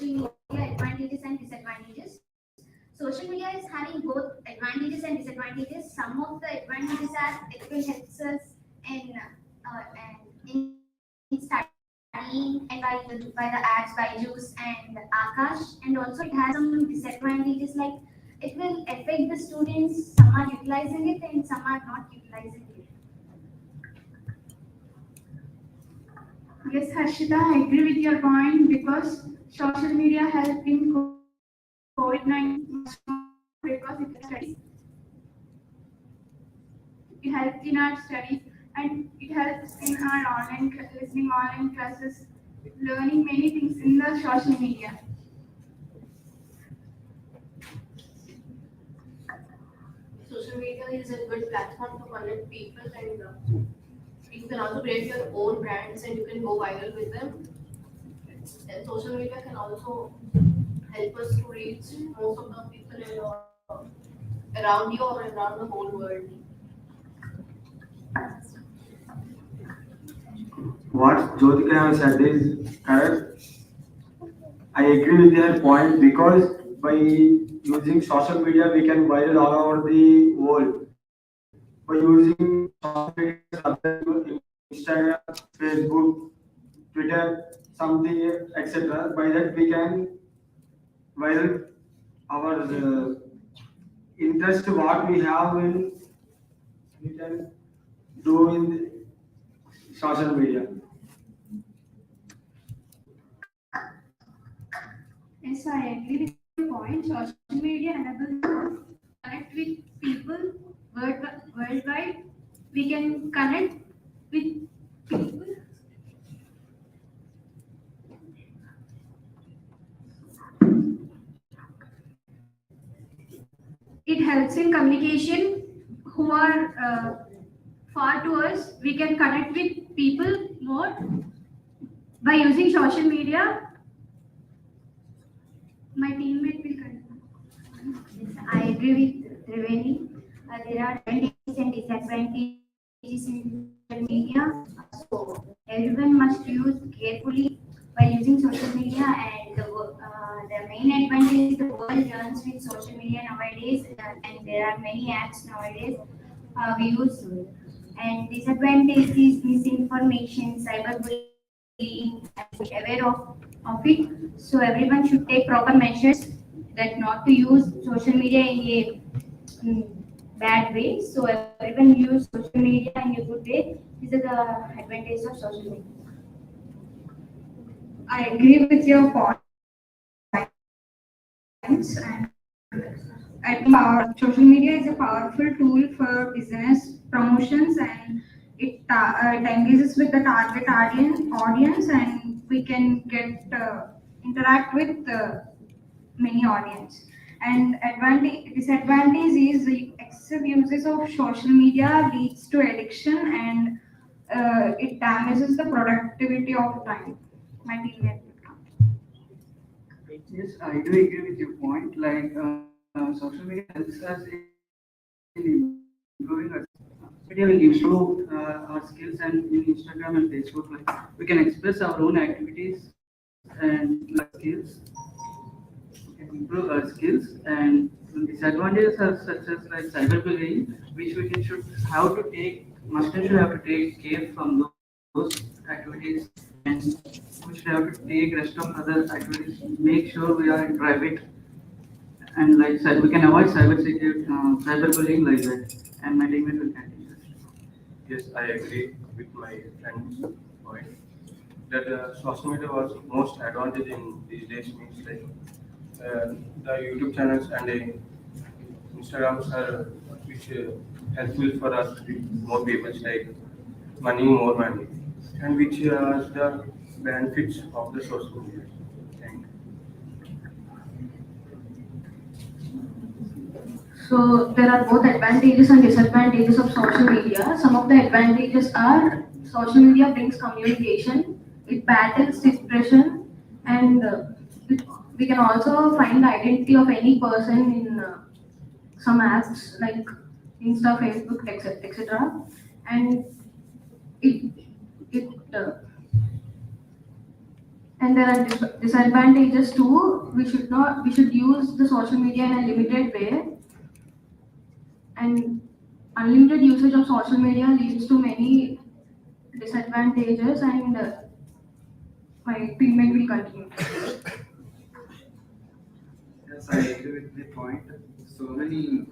social media advantages and disadvantages. Social media is having both advantages and disadvantages. Some of the advantages are it will help us in in studying and by the apps Byju's and Akash, and also it has some disadvantages like it will affect the students. Some are utilizing it and some are not utilizing it. Yes, Harshita, I agree with your point because social media helped in COVID-19 much more because it studies. It helped in our studies and it helps in our listening online classes, learning many things in the social media. Social media is a good platform to connect people, and you can also create your own brands and you can go viral with them. And social media can also help us to reach most of the people around you or around the whole world. What Jyotika has said is correct. I agree with their point because by using social media we can viral all over the world. By using social media Instagram, Facebook, Twitter, something etc. By that we can viral our interest what we have in we can do in social media. Yes, I agree with your point. Social media enables us to connect with people worldwide. We can connect with people. It helps in communication who are far to us. We can connect with people more by using social media. My teammate will continue. Yes, I agree with Triveni. There are advantages and disadvantages in social media. So everyone must use carefully while using social media. And the main advantage is the world runs with social media nowadays, and there are many apps nowadays we use. And disadvantage is misinformation, cyberbullying, and we should be aware of it. So everyone should take proper measures that not to use social media in a mm, bad way. So everyone use social media in a good way. These are the advantages of social media. I agree with your points, and social media is a powerful tool for business promotions, and it engages with the target audience, and we can get interact with many audience. And disadvantage is the excessive uses of social media leads to addiction, and it damages the productivity of time. My teammate. Yes, I do agree with your point. Like social media helps us in improving our social media will improve our skills, and in Instagram and Facebook, like we can express our own activities and like skills, we can improve our skills. And disadvantages are such as like cyberbullying, which we can should have to take must and should have to take care from those activities, and we should have to take rest of other activities. Make sure we are in private, and like we can avoid cyberbullying like that. And my teammate will continue. Yes, I agree with my friend's point that social media was most advantage in these days means like the YouTube channels and Instagrams are which helpful for us with more people like money, more money, and which are the benefits of the social media. Thank you. So there are both advantages and disadvantages of social media. Some of the advantages are social media brings communication, it battles depression, and it, we can also find the identity of any person in some apps like Insta, Facebook, etc. And it it And there are disadvantages too. We should use the social media in a limited way. And unlimited usage of social media leads to many disadvantages, and my teammate will continue. Yes, I agree with the point. So many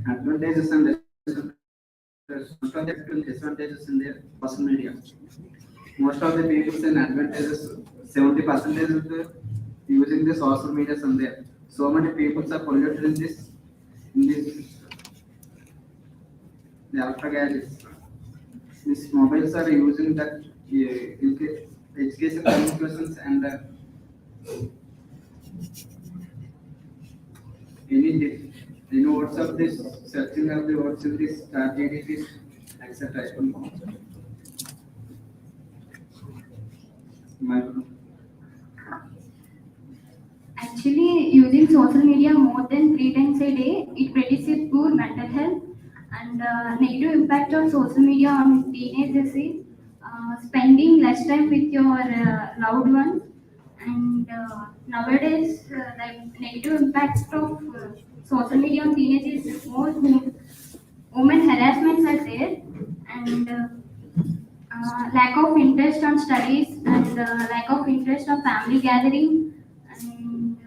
advantages and disadvantages in the social media. Most of the people in advantages, 70% is using the social media and there. So many people are polluted in this the alpha gadgets. These mobiles are using that education communications and any words of this searching of the words in this GDP, etc. Actually, using social media more than 3 times a day, it produces poor mental health, and negative impact of social media on teenagers is spending less time with your loved ones, and nowadays the negative impact of social media on teenagers is more women harassments are there, and lack of interest on studies, and lack of interest on family gathering, and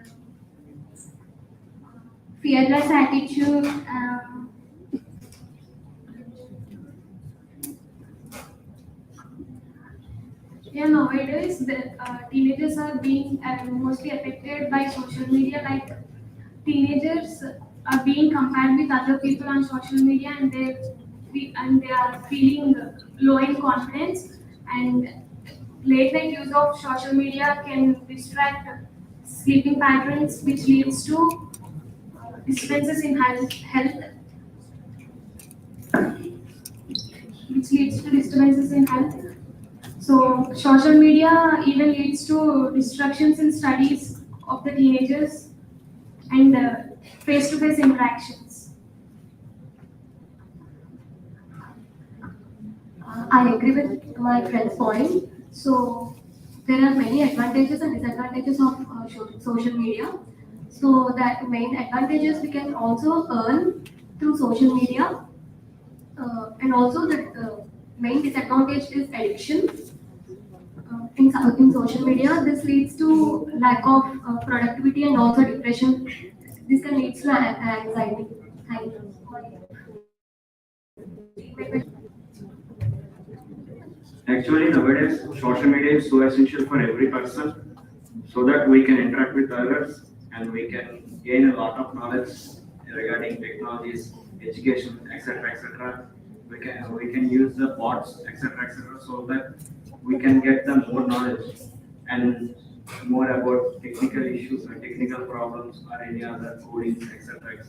fearless attitude. Yeah, nowadays the teenagers are being mostly affected by social media. Like teenagers are being compared with other people on social media, and they are feeling low in confidence. And late night use of social media can distract sleeping patterns, which leads to disturbances in health, which leads to disturbances in health. So social media even leads to distractions in studies of the teenagers and face-to-face interactions. I agree with my friend's point. So there are many advantages and disadvantages of social media. So that main advantages we can also earn through social media, and also the main disadvantage is addiction. In social media, this leads to lack of productivity and also depression. This can lead to anxiety. Thank you. Actually, nowadays, social media is so essential for every person so that we can interact with others and we can gain a lot of knowledge regarding technologies, education, etc. We can use the bots, etc. So that we can get the more knowledge and more about technical issues or technical problems or any other codings, etc.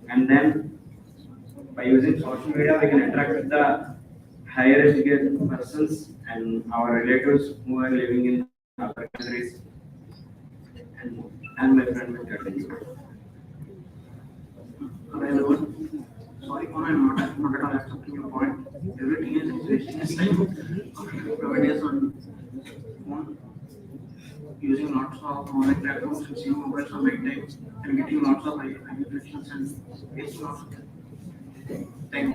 And then by using social media, we can interact with the higher educated persons and our relatives who are living in other countries. And my friend will continue. Hello everyone. Sorry for not at all accepting your point. Every teenager is wasting his time nowadays on phone, using lots of online platforms and seeing mobiles on night time and getting lots of reflections and wasting lots of time.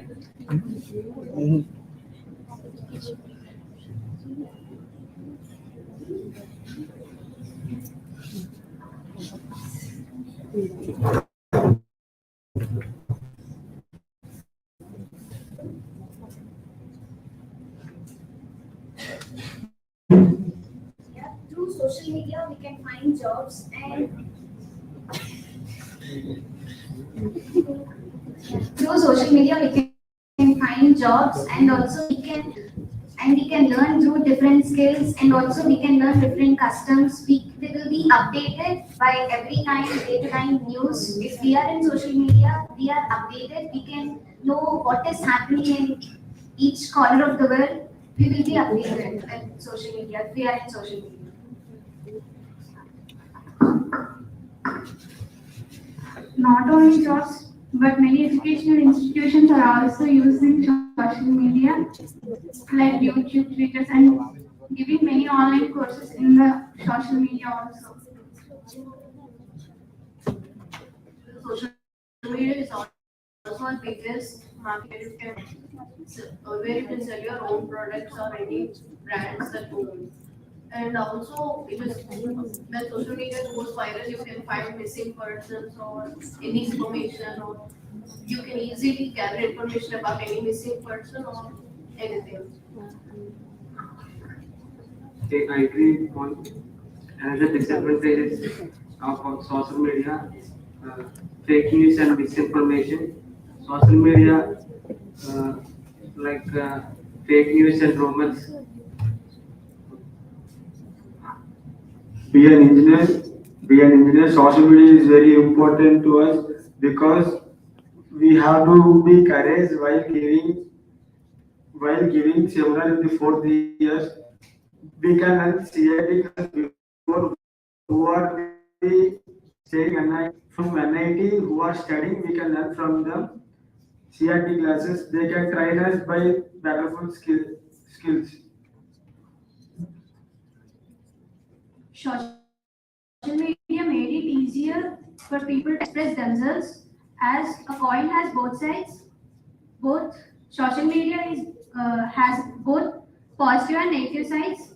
Yeah, through social media we can find jobs, and through social media we can find jobs, and also we can learn through different skills, and also we can learn different customs. We will be updated by every time, day to time news. If we are in social media, we are updated. We can know what is happening in each corner of the world. We will be updated with social media if we are in social media. Not only jobs, but many educational institutions are also using social media like YouTube, Twitter, and giving many online courses in the social media also. Social media is also our biggest market where you can sell your own products or any brands that you own. And also, it is when social media goes viral, you can find missing persons or any information, or you can easily gather information about any missing person or anything. Okay, I agree on another disadvantages of social media, uh, fake news and misinformation. Social media, uh, like fake news and rumors. Be an engineer, be an engineer. Social media is very important to us because we have to be courage while giving seminar in the 4th years. We can learn CIT class before who are the studying from NIT who are studying. We can learn from them CIT classes. They can train us by wonderful skills. Social media made it easier for people to express themselves as a coin has both sides. Both social media has both positive and negative sides.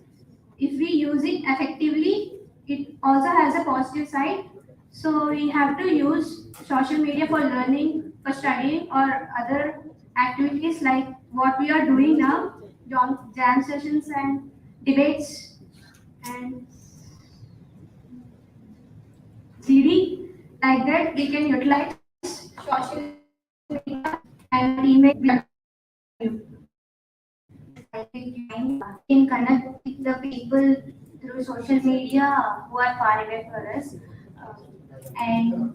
If we use it effectively, it also has a positive side. So we have to use social media for learning, for studying, or other activities like what we are doing now, jam sessions and debates and CD. Like that, we can utilize social media and email. In connect with the people through social media who are far away from us. And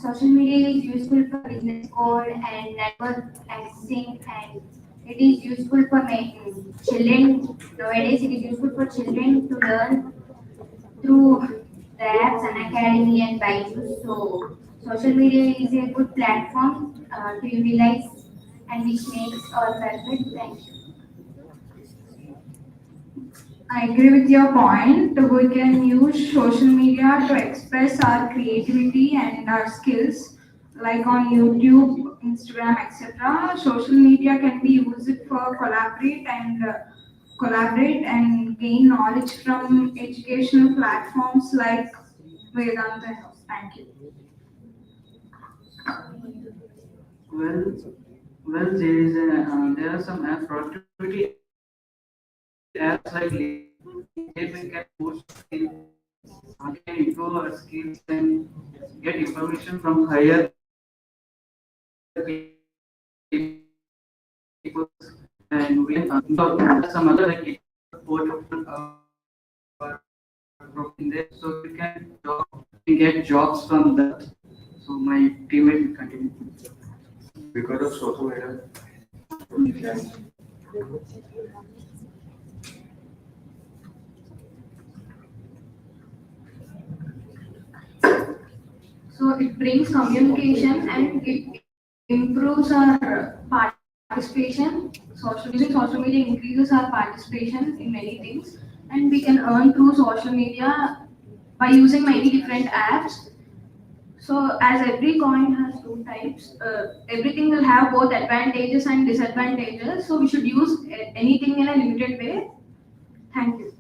social media is useful for business code and network accessing, and it is useful for making children. Nowadays, it is useful for children to learn through the apps and academy and Byju's. So, social media is a good platform to utilize and which makes all perfect. Thank you. I agree with your point. We can use social media to express our creativity and our skills, like on YouTube, Instagram, etc. Social media can be used for collaborate and gain knowledge from educational platforms like Vedanta House. Thank you. Well, well, there are some productivity apps like LinkedIn where we can post skills, we can improve our skills and get information from higher people, and we can there are some other like portable in there, so we can get jobs from that. So my teammate will continue. Because of social media, we can So it brings communication and it improves our participation. Using social media increases our participation in many things, and we can earn through social media by using many different apps. So as every coin has two types, everything will have both advantages and disadvantages. So we should use anything in a limited way. Thank you.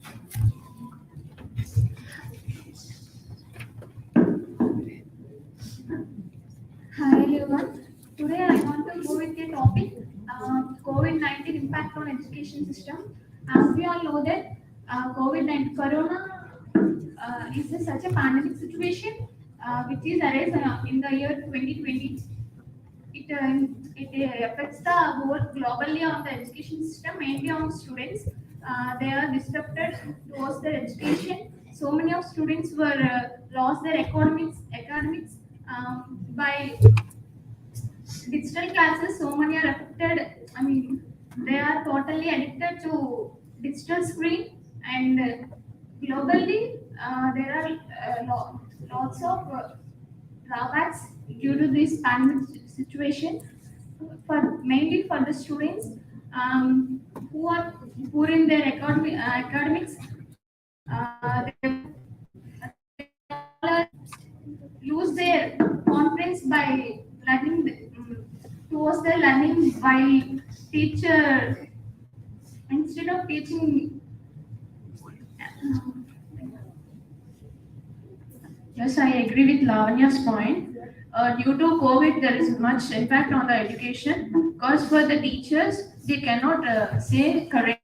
Hi everyone. Today I want to go with the topic COVID-19 impact on education system. As we all know that COVID-19 Corona is such a pandemic situation which is arisen in the year 2020. It affects the whole globally on the education system, mainly on students. They are disrupted towards their education. So many of students were lost their academics by digital classes. So many are affected. I mean, they are totally addicted to digital screen, and globally there are lots of drawbacks due to this pandemic situation for mainly for the students who are poor in their academics. They all lose their confidence by learning towards their learning by teacher instead of teaching. Yes, I agree with Lavanya's point. Due to COVID, there is much impact on the education because for the teachers, they cannot say correct.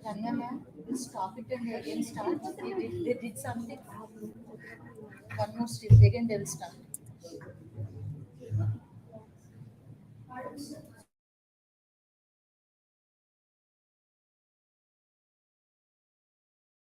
Rania ma'am, will stop it and again start. They did something. One more step, again they will start.